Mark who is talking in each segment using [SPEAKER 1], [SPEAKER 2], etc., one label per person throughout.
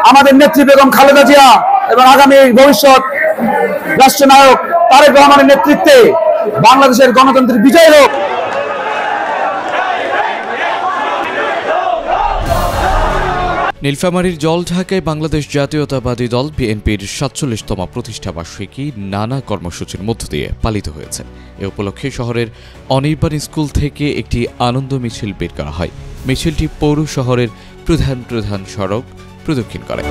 [SPEAKER 1] আমাদের নেত্রী বেগম খালেদা জিয়া এবং আগামী ভবিষ্যৎ রাষ্ট্রনায়ক তারেক রহমানের নেতৃত্বে বাংলাদেশের গণতন্ত্রের বিজয় হোক।
[SPEAKER 2] নীলফামারীর জলঢাকায় বাংলাদেশ জাতীয়তাবাদী দল বিএনপির ৪৭তম প্রতিষ্ঠাবার্ষিকী নানা কর্মসূচির মধ্য দিয়ে পালিত হয়েছে। এ উপলক্ষে শহরের অনির্বাণ স্কুল থেকে একটি আনন্দ মিছিল বের করা হয়। মিছিলটি পৌর শহরের প্রধান প্রধান সড়ক প্রদক্ষিণ করে।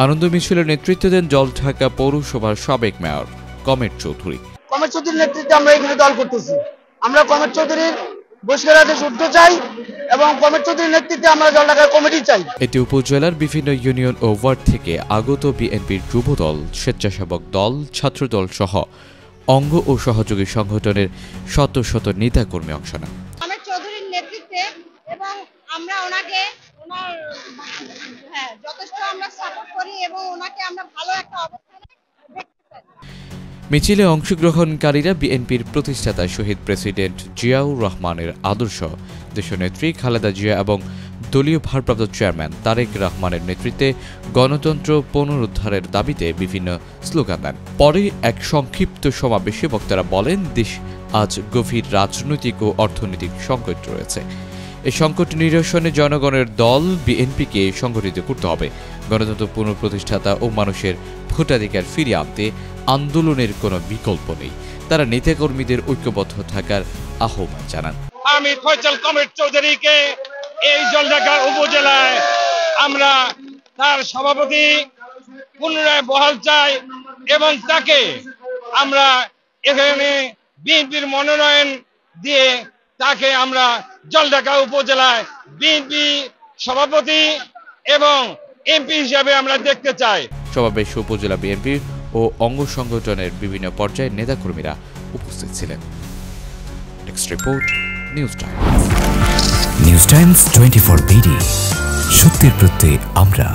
[SPEAKER 2] আনন্দ মিছিলের নেতৃত্ব দেন জলঢাকা পৌরসভার সাবেক মেয়র কমের চৌধুরী।
[SPEAKER 3] কমের চৌধুরীর নেতৃত্বে আমরা এখানে দল করতেছি। আমরা কমের চৌধুরীর বহিষ্কারাদেশ উঠতে চাই এবং কমের চৌধুরীর নেতৃত্বে আমরা জলঢাকা কমিটি চাই।
[SPEAKER 2] এটি উপজেলার বিভিন্ন ইউনিয়ন ও ওয়ার্ড থেকে আগত বিএনপির যুবদল, স্বেচ্ছাসেবক দল, ছাত্রদল সহ অঙ্গ ও সহযোগী সংগঠনের শত শত নেতাকর্মী অংশ নেন।
[SPEAKER 4] কমের চৌধুরীর নেতৃত্বে এবং আমরা ওনাকে যথেষ্ট আমরা সাপোর্ট করি এবং ওনাকে আমরা ভালো একটা অবস্থানে দেখতে চাই।
[SPEAKER 2] মিছিলে অংশগ্রহণকারীরা বিএনপির প্রতিষ্ঠাতা শহীদ প্রেসিডেন্ট জিয়াউর রহমানের আদর্শ, দেশনেত্রী খালেদা জিয়া এবং দলীয় ভারপ্রাপ্ত চেয়ারম্যান তারেক রহমানের নেতৃত্বে গণতন্ত্র পুনরুদ্ধারের দাবিতে বিভিন্ন স্লোগান দেন। পরে এক সংক্ষিপ্ত সমাবেশে বক্তারা বলেন, দেশ আজ গভীর রাজনৈতিক ও অর্থনৈতিক সংকট রয়েছে। এই সংকট নিরসনে জনগণের দল বিএনপিকে সংগঠিত করতে হবে। গণতন্ত্র পুনঃপ্রতিষ্ঠাতা ও মানুষের ভোটাধিকার ফিরিয়ে আনতে আন্দোলনের কোনো বিকল্প নেই। তারা নেতাকর্মীদের ঐক্যবদ্ধ থাকার আহ্বান জানান।
[SPEAKER 5] আমি ফয়সাল কমের চৌধুরীকে এই জলঢাকা উপজেলায় আমরা তার সভাপতি পুনরায় বহাল চাই এবং তাকে আমরা এখানে বিএনপির মনোনয়ন দিয়ে তাকে আমরা জলঢাকা উপজেলায় বিএনপি সভাপতি এবং এমপি হিসাবে আমরা দেখতে চাই।
[SPEAKER 2] সমাবেশে উপজেলা বিএনপি ও অঙ্গ সংগঠনের বিভিন্ন পর্যায়ের নেতাকর্মীরা উপস্থিত ছিলেন। Next report, news Times.
[SPEAKER 6] News Times 24 BD, সত্যের প্রত্যয়ে আমরা।